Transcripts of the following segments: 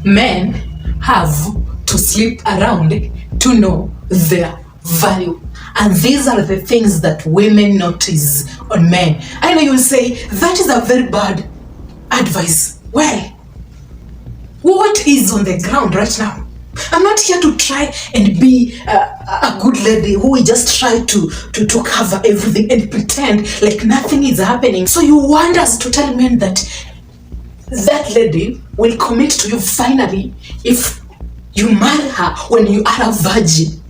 Men have to sleep around to know their value. And these are the things that women notice on men. I know you will say, that is a very bad advice. Well, what is on the ground right now? I'm not here to try and be a good lady who will just try to cover everything and pretend like nothing is happening. So you want us to tell men that lady will commit to you finally if you marry her when you are a virgin.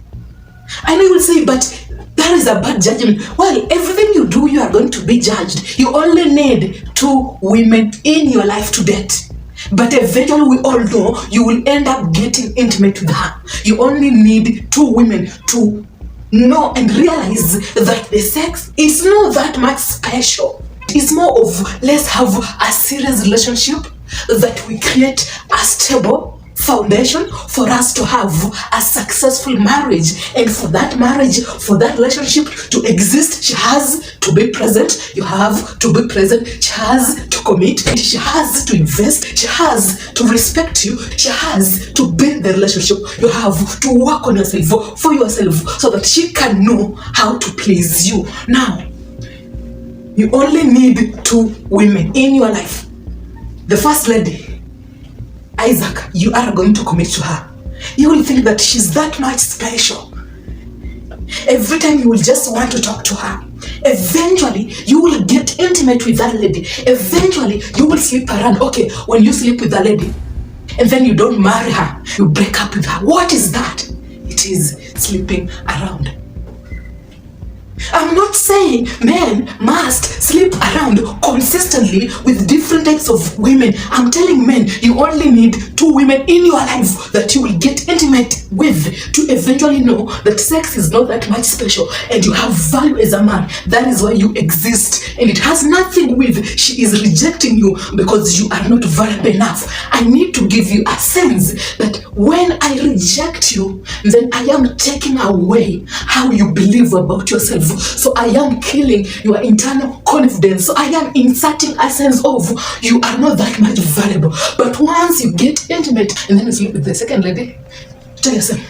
I know you will say, but that is a bad judgment. Well, everything you do, you are going to be judged. You only need 2 women in your life to date. But eventually we all know you will end up getting intimate with her. You only need 2 women to know and realize that the sex is not that much special. It's more of, let's have a serious relationship that we create a stable foundation for us to have a successful marriage. And for that marriage, for that relationship to exist, she has to be present. You have to be present. She has to commit. She has to invest. She has to respect you. She has to build the relationship. You have to work on yourself for yourself so that she can know how to please you. Now, you only need 2 women in your life. The first lady, Isaac, you are going to commit to her. You will think that she's that much special. Every time you will just want to talk to her. Eventually, you will get intimate with that lady. Eventually, you will sleep around. Okay, when you sleep with that lady, and then you don't marry her, you break up with her. What is that? It is sleeping around. I'm not saying men must sleep around consistently with different types of women. I'm telling men you only need 2 women in your life that you will get intimate with to eventually know that sex is not that much special and you have value as a man. That is why you exist. And it has nothing with she is rejecting you because you are not valuable enough. I need to give you a sense that when I reject you, then I am taking away how you believe about yourself. So I am killing your internal confidence. So I am inserting a sense of you are not that much valuable. But once you get intimate and then you sleep with the second lady, tell yourself,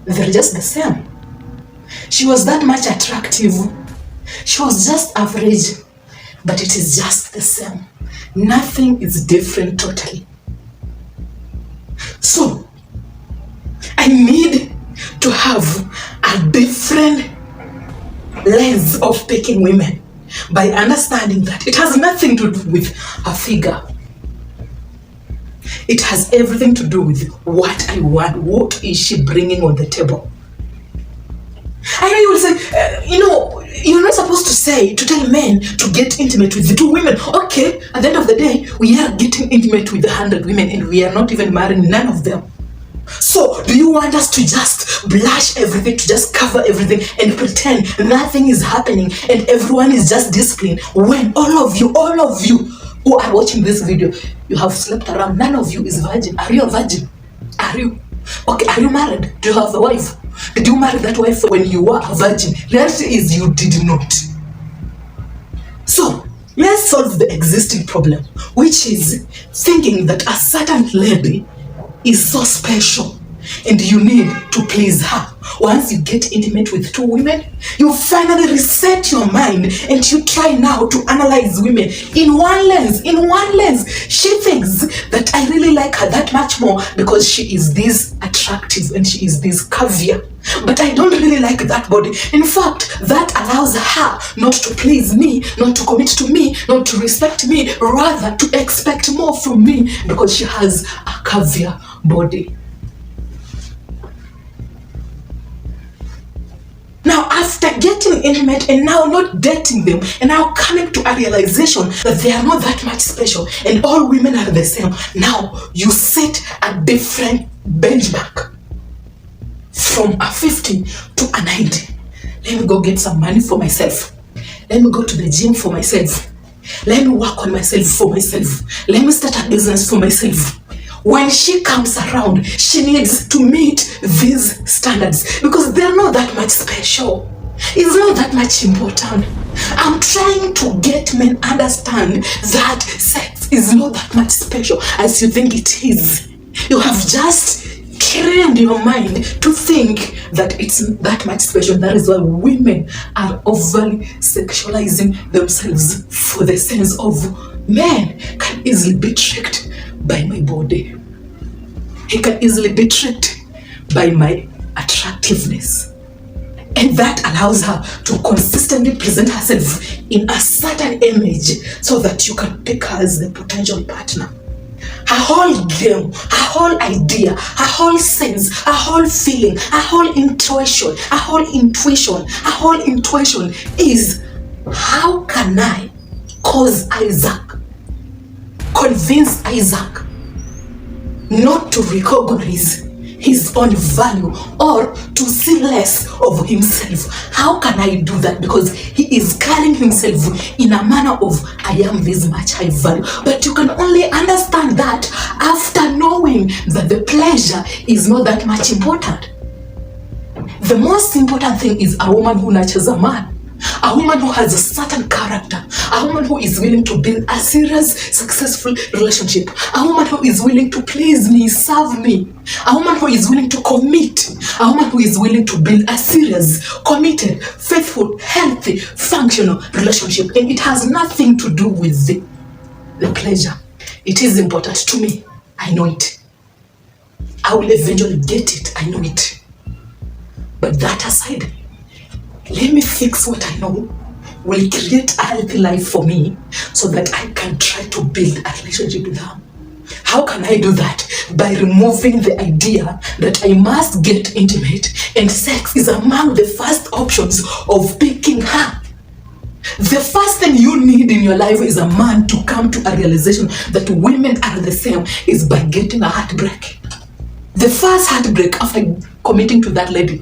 they're just the same. She was that much attractive. She was just average. But it is just the same. Nothing is different totally. So I need to have a different lens of picking women by understanding that it has nothing to do with a figure. It has everything to do with what I want. What is she bringing on the table? I know you will say, you're not supposed to tell men to get intimate with the 2 women. Okay, at the end of the day, we are getting intimate with 100 women and we are not even marrying none of them. So, do you want us to just blush everything, to just cover everything and pretend nothing is happening and everyone is just disciplined when all of you who are watching this video, you have slept around, none of you is virgin. Are you a virgin? Are you? Okay, are you married? Do you have a wife? Did you marry that wife when you were a virgin? The answer is you did not. So, let's solve the existing problem, which is thinking that a certain lady is so special and you need to please her. Once you get intimate with 2 women, you finally reset your mind and you try now to analyze women in one lens. She thinks that I really like her that much more because she is this attractive and she is this caviar. But I don't really like that body. In fact, that allows her not to please me, not to commit to me, not to respect me, rather to expect more from me because she has a caviar body. Now, after getting intimate and now not dating them and now coming to a realization that they are not that much special and all women are the same, now you set a different benchmark from a 50 to a 90. Let me go get some money for myself. Let me go to the gym for myself. Let me work on myself for myself. Let me start a business for myself. When she comes around, she needs to meet these standards because they're not that much special. It's not that much important. I'm trying to get men understand that sex is not that much special as you think it is. You have just trained your mind to think that it's that much special. That is why women are overly sexualizing themselves, for the sense of men can easily be tricked by my body. He can easily be tricked by my attractiveness. And that allows her to consistently present herself in a certain image so that you can pick her as the potential partner. Her whole game, her whole idea, her whole sense, her whole feeling, her whole intuition is, how can I convince Isaac not to recognize his own value or to see less of himself? How can I do that? Because he is carrying himself in a manner of, I am this much high value. But you can only understand that after knowing that the pleasure is not that much important. The most important thing is a woman who nurtures a man. A woman who has a certain character, a woman who is willing to build a serious, successful relationship, a woman who is willing to please me, serve me, a woman who is willing to commit, a woman who is willing to build a serious, committed, faithful, healthy, functional relationship. And it has nothing to do with the pleasure. It is important to me. I know it. I will eventually get it. I know it. But that aside, let me fix what I know will create a healthy life for me so that I can try to build a relationship with her. How can I do that? By removing the idea that I must get intimate and sex is among the first options of picking her. The first thing you need in your life is a man to come to a realization that women are the same is by getting a heartbreak. The first heartbreak after committing to that lady.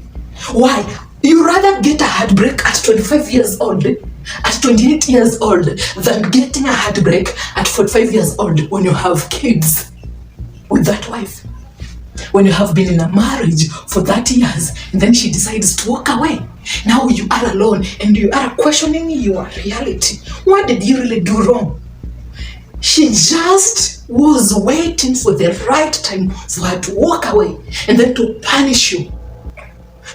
Why? You rather get a heartbreak at 25 years old, at 28 years old, than getting a heartbreak at 45 years old when you have kids with that wife. When you have been in a marriage for 30 years, and then she decides to walk away. Now you are alone and you are questioning your reality. What did you really do wrong? She just was waiting for the right time for her to walk away and then to punish you.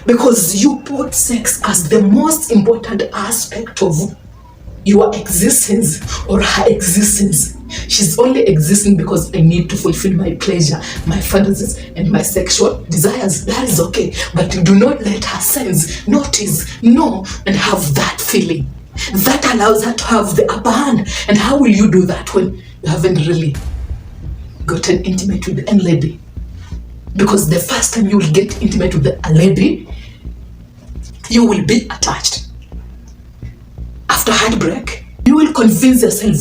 Because you put sex as the most important aspect of your existence or her existence. She's only existing because I need to fulfill my pleasure, my fantasies, and my sexual desires. That is okay. But do not let her sense, notice, know, and have that feeling. That allows her to have the upper hand. And how will you do that when you haven't really gotten intimate with any lady? Because the first time you will get intimate with a lady, you will be attached. After heartbreak, you will convince yourself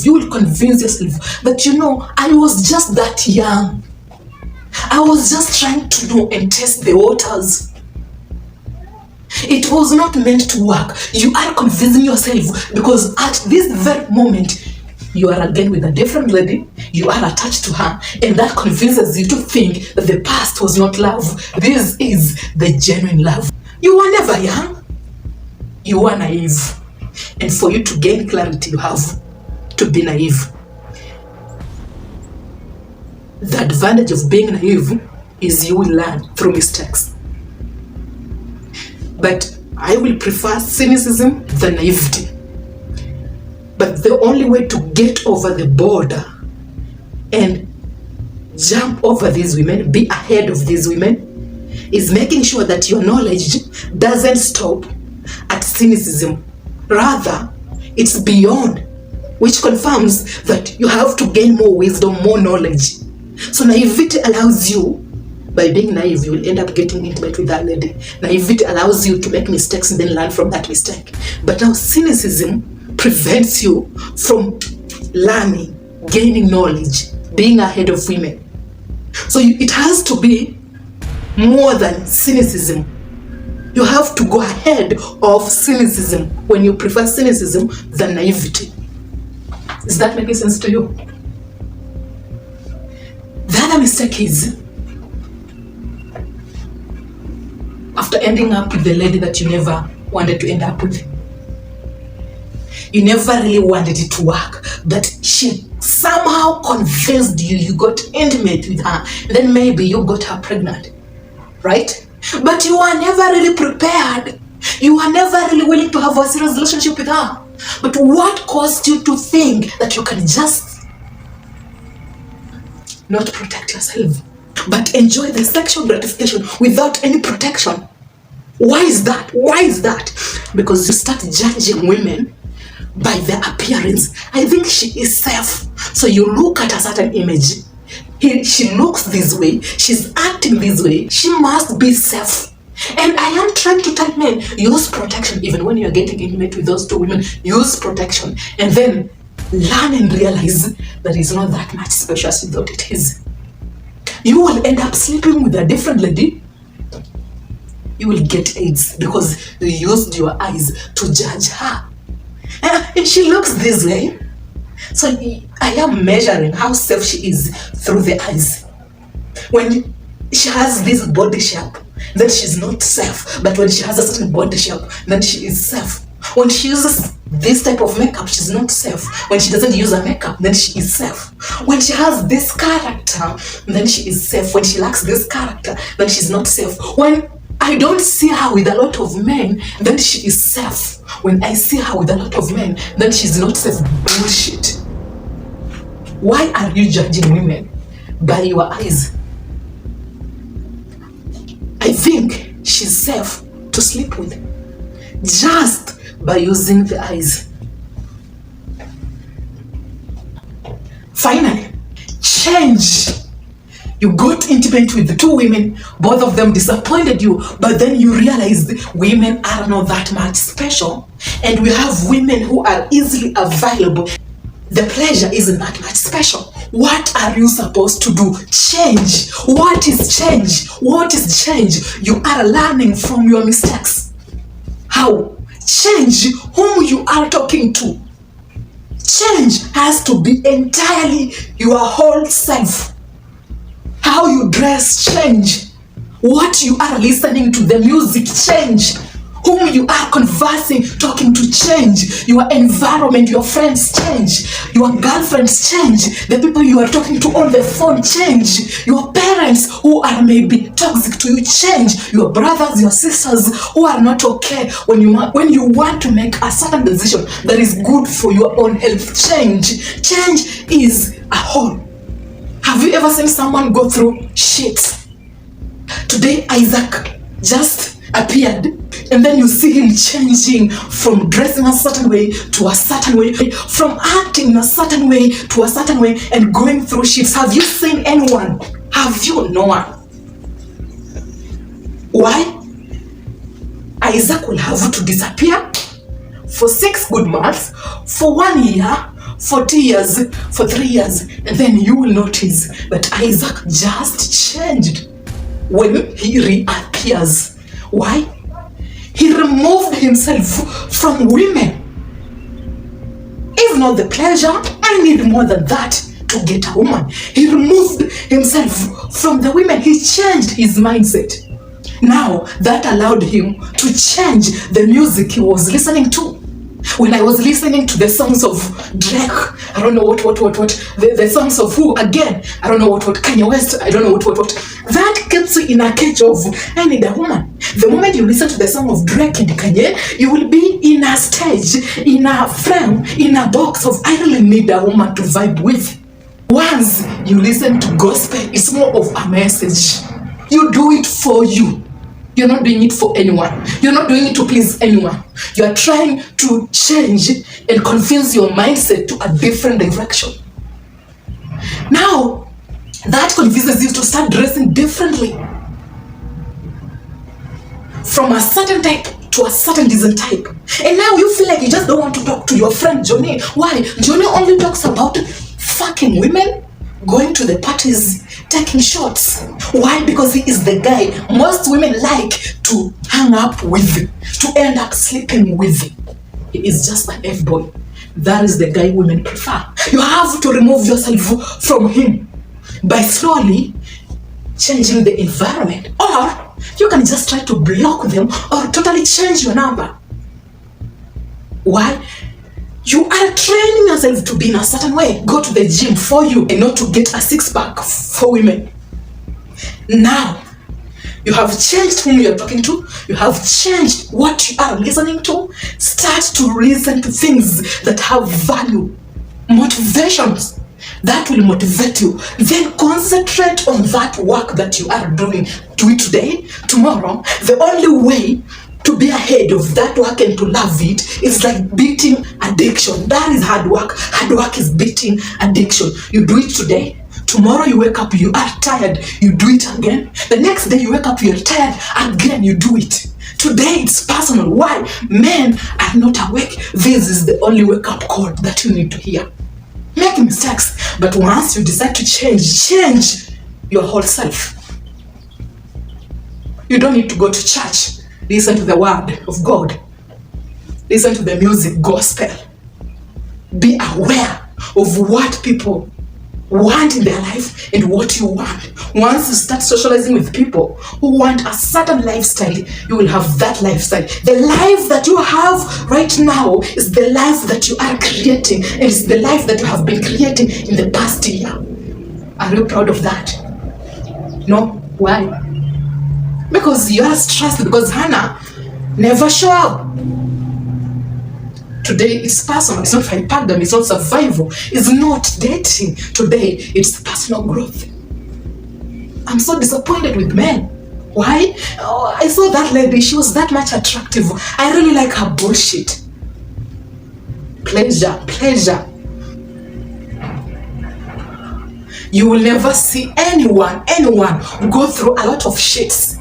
that, you know, I was just that young. I was just trying to know and test the waters. It was not meant to work. You are convincing yourself because at this very moment, you are again with a different lady, you are attached to her, and that convinces you to think that the past was not love. This is the genuine love. You were never young. You were naive. And for you to gain clarity, you have to be naive. The advantage of being naive is you will learn through mistakes. But I will prefer cynicism than naivety. But the only way to get over the border and jump over these women, be ahead of these women, is making sure that your knowledge doesn't stop at cynicism. Rather, it's beyond, which confirms that you have to gain more wisdom, more knowledge. So naivety allows you, by being naive, you will end up getting intimate with that lady. Naivety allows you to make mistakes and then learn from that mistake. But now cynicism prevents you from learning, gaining knowledge, being ahead of women. So it has to be more than cynicism. You have to go ahead of cynicism when you prefer cynicism than naivety. Is that making sense to you? The other mistake is, after ending up with the lady that you never wanted to end up with, you never really wanted it to work, but she somehow convinced you, you got intimate with her, then maybe you got her pregnant, right? But you are never really prepared. You are never really willing to have a serious relationship with her. But what caused you to think that you can just not protect yourself, but enjoy the sexual gratification without any protection? Why is that? Why is that? Because you start judging women by their appearance. I think she is safe. So you look at a certain image. She looks this way. She's acting this way. She must be safe. And I am trying to tell men, use protection. Even when you're getting intimate with those two women, use protection. And then learn and realize that it's not that much special as you thought it is. You will end up sleeping with a different lady. You will get AIDS because you used your eyes to judge her. And she looks this way. So I am measuring how safe she is through the eyes. When she has this body shape, then she's not safe. But when she has a certain body shape, then she is safe. When she uses this type of makeup, she's not safe. When she doesn't use a makeup, then she is safe. When she has this character, then she is safe. When she lacks this character, then she's not safe. When I don't see her with a lot of men, then she is safe. When I see her with a lot of men, then she's not safe. Bullshit. Why are you judging women by your eyes? I think she's safe to sleep with just by using the eyes. Finally, change. You got intimate with the two women, both of them disappointed you, but then you realized women are not that much special, and we have women who are easily available. The pleasure isn't that much special. What are you supposed to do? Change. What is change? What is change? You are learning from your mistakes. How? Change whom you are talking to. Change has to be entirely your whole self. How you dress, change. What you are listening to, the music, change. Whom you are conversing, talking to, change. Your environment, your friends, change. Your girlfriends, change. The people you are talking to on the phone, change. Your parents who are maybe toxic to you, change. Your brothers, your sisters who are not okay when you want to make a certain decision that is good for your own health, change. Change is a whole. Have you ever seen someone go through shit? Today, Isaac just appeared, and then you see him changing from dressing a certain way to a certain way, from acting in a certain way to a certain way, and going through shifts. Have you seen anyone? Have you? No one. Why? Isaac will have to disappear for 6 good months, for 1 year, for 2 years, for 3 years, and then you will notice that Isaac just changed when he reappears. Why? He removed himself from women. If not the pleasure, I need more than that to get a woman. He removed himself from the women. He changed his mindset. Now that allowed him to change the music he was listening to. When I was listening to the songs of Drake, I don't know what, the songs of who again, I don't know what, Kanye West, I don't know what, that gets you in a cage of, I need a woman. The moment you listen to the song of Drake and Kanye, you will be in a stage, in a frame, in a box of, I really need a woman to vibe with. Once you listen to gospel, it's more of a message. You do it for you. You're not doing it for anyone. You're not doing it to please anyone. You are trying to change and confuse your mindset to a different direction. Now, that confuses you to start dressing differently. From a certain type to a certain decent type. And now you feel like you just don't want to talk to your friend Johnny. Why? Johnny only talks about fucking women, going to the parties, taking shots. Why? Because he is the guy most women like to hang up with, to end up sleeping with. He is just an F-boy. That is the guy women prefer. You have to remove yourself from him by slowly changing the environment. Or you can just try to block them or totally change your number. Why? You are training yourself to be in a certain way. Go to the gym for you and not to get a six-pack for women. Now, you have changed whom you are talking to. You have changed what you are listening to. Start to listen to things that have value, motivations that will motivate you. Then concentrate on that work that you are doing. Do it today, tomorrow. The only way to be ahead of that work and to love it is like beating addiction. That is hard work. Hard work is beating addiction. You do it today. Tomorrow you wake up, you are tired, you do it again. The next day you wake up, you're tired, again you do it. Today it's personal. Why? Men are not awake. This is the only wake-up call that you need to hear. Make mistakes, but once you decide to change your whole self. You don't need to go to church. Listen to the word of God. Listen to the music, gospel. Be aware of what people want in their life and what you want. Once you start socializing with people who want a certain lifestyle, you will have that lifestyle. The life that you have right now is the life that you are creating, and it's the life that you have been creating in the past year. Are you proud of that? No? Why? Because you are stressed because Hannah never show up. Today it's personal. It's not hypergamy. It's not survival. It's not dating. Today it's personal growth. I'm so disappointed with men. Why? Oh, I saw that lady. She was that much attractive. I really like her bullshit. Pleasure. You will never see anyone go through a lot of shits,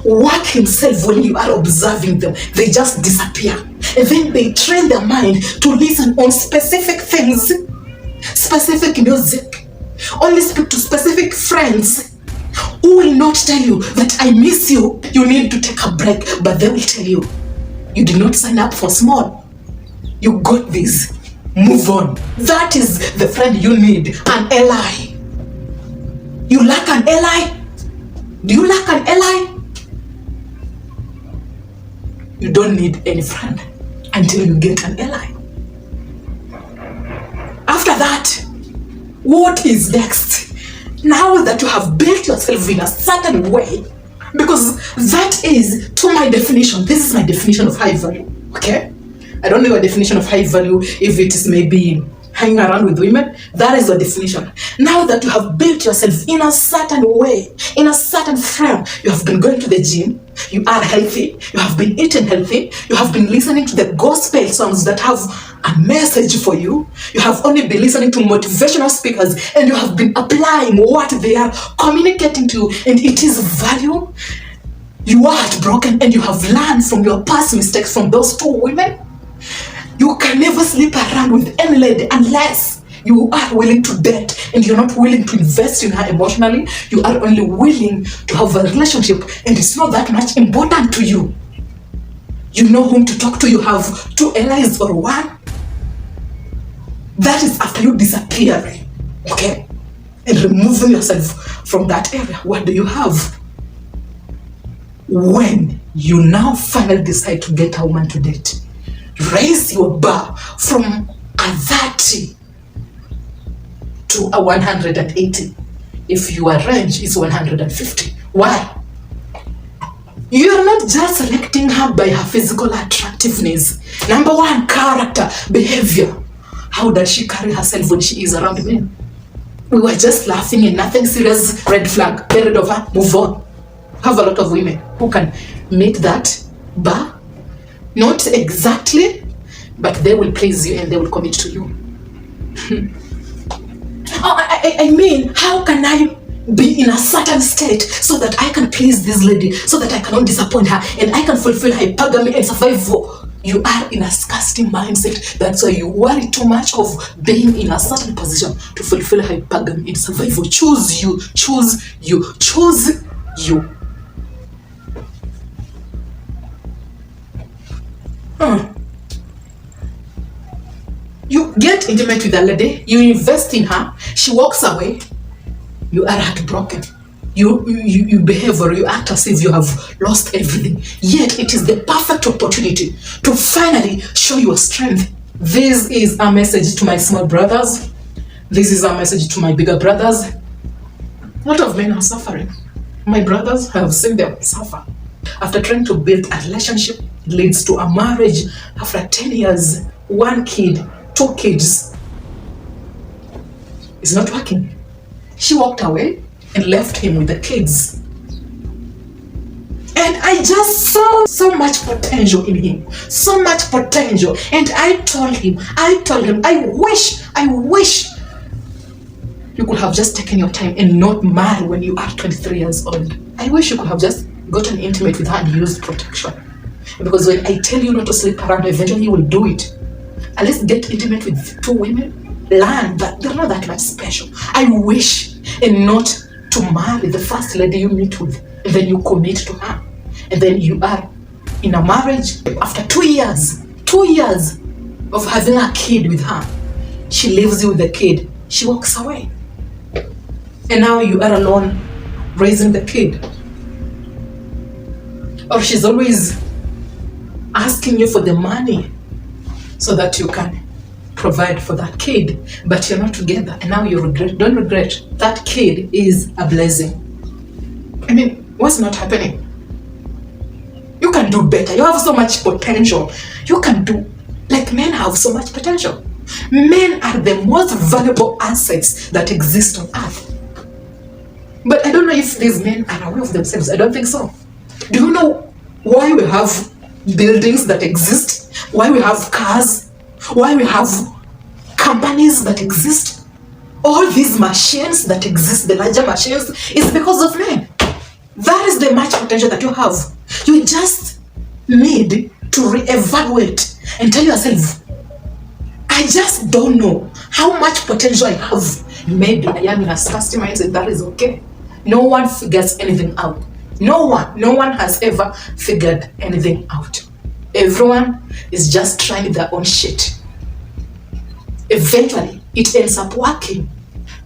work himself when you are observing them. They just disappear. And then they train their mind to listen on specific things, specific music, only speak to specific friends who will not tell you that I miss you, you need to take a break, but they will tell you, you did not sign up for small. You got this. Move on. That is the friend you need, an ally. You lack an ally? Do you lack an ally? You don't need any friend until you get an ally. After that, what is next? Now that you have built yourself in a certain way, because that is, to my definition, this is my definition of high value, okay? I don't know your definition of high value, if it is maybe hanging around with women. That is your definition. Now that you have built yourself in a certain way, in a certain frame, you have been going to the gym, you are healthy, you have been eating healthy, you have been listening to the gospel songs that have a message for you, you have only been listening to motivational speakers, and you have been applying what they are communicating to you, and it is value. You are heartbroken and you have learned from your past mistakes from those two women. You can never sleep around with any lady unless you are willing to date, and you're not willing to invest in her emotionally. You are only willing to have a relationship, and it's not that much important to you. You know whom to talk to. You have 2 allies or 1. That is after you disappearing, okay? And removing yourself from that area. What do you have? When you now finally decide to get a woman to date, raise your bar from a 30 to a 180. If your range is 150. Why? You are not just selecting her by her physical attractiveness. Number 1, character, behavior. How does she carry herself when she is around men? We were just laughing and nothing serious. Red flag. Get rid of her. Move on. Have a lot of women who can meet that bar. Not exactly, but they will please you and they will commit to you. I mean, how can I be in a certain state so that I can please this lady, so that I cannot disappoint her, and I can fulfill hypergamy and survival? You are in a scarcity mindset. That's why you worry too much of being in a certain position to fulfill hypergamy and survival. Choose you, choose you, choose you. You get intimate with a lady, you invest in her, she walks away, you are heartbroken. You behave or you act as if you have lost everything. Yet it is the perfect opportunity to finally show your strength. This is a message to my small brothers. This is a message to my bigger brothers. A lot of men are suffering. My brothers have seen them suffer. After trying to build a relationship, it leads to a marriage. After 10 years, 1 kid, 2 kids. It's not working. She walked away and left him with the kids. And I just saw so much potential in him. So much potential. And I told him, I wish you could have just taken your time and not marry when you are 23 years old. I wish you could have just gotten intimate with her and used protection. Because when I tell you not to sleep around, eventually you will do it. At least get intimate with 2 women. Learn that they're not that much special. I wish, and not to marry the first lady you meet with, and then you commit to her. And then you are in a marriage. After 2 years of having a kid with her, she leaves you with the kid. She walks away. And now you are alone raising the kid. Or she's always asking you for the money so that you can provide for that kid, but you're not together, and now you regret. Don't regret. That kid is a blessing. I mean, what's not happening? You can do better. You have so much potential. You can do, like, men have so much potential. Men are the most valuable assets that exist on earth. But I don't know if these men are aware of themselves. I don't think so. Do you know why we have buildings that exist? Why we have cars? Why we have companies that exist? All these machines that exist, the larger machines, is because of men. That is the much potential that you have. You just need to reevaluate and tell yourself, I just don't know how much potential I have. Maybe I am in a scarcity mindset. That is okay. No one figures anything out. No one has ever figured anything out. Everyone is just trying their own shit. Eventually, it ends up working.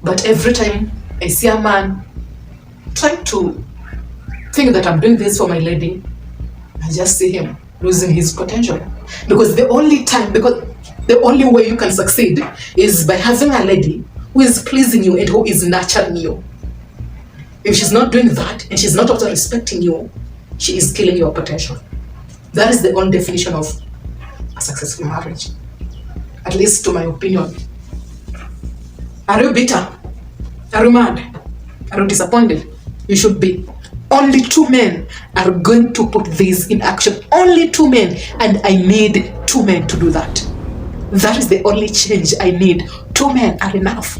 But every time I see a man trying to think that I'm doing this for my lady, I just see him losing his potential. Because the only way you can succeed is by having a lady who is pleasing you and who is nurturing you. If she's not doing that and she's not also respecting you, she is killing your potential. That is the only definition of a successful marriage. At least to my opinion. Are you bitter? Are you mad? Are you disappointed? You should be. Only 2 men are going to put this in action. Only 2 men. And I need 2 men to do that. That is the only change I need. 2 men are enough.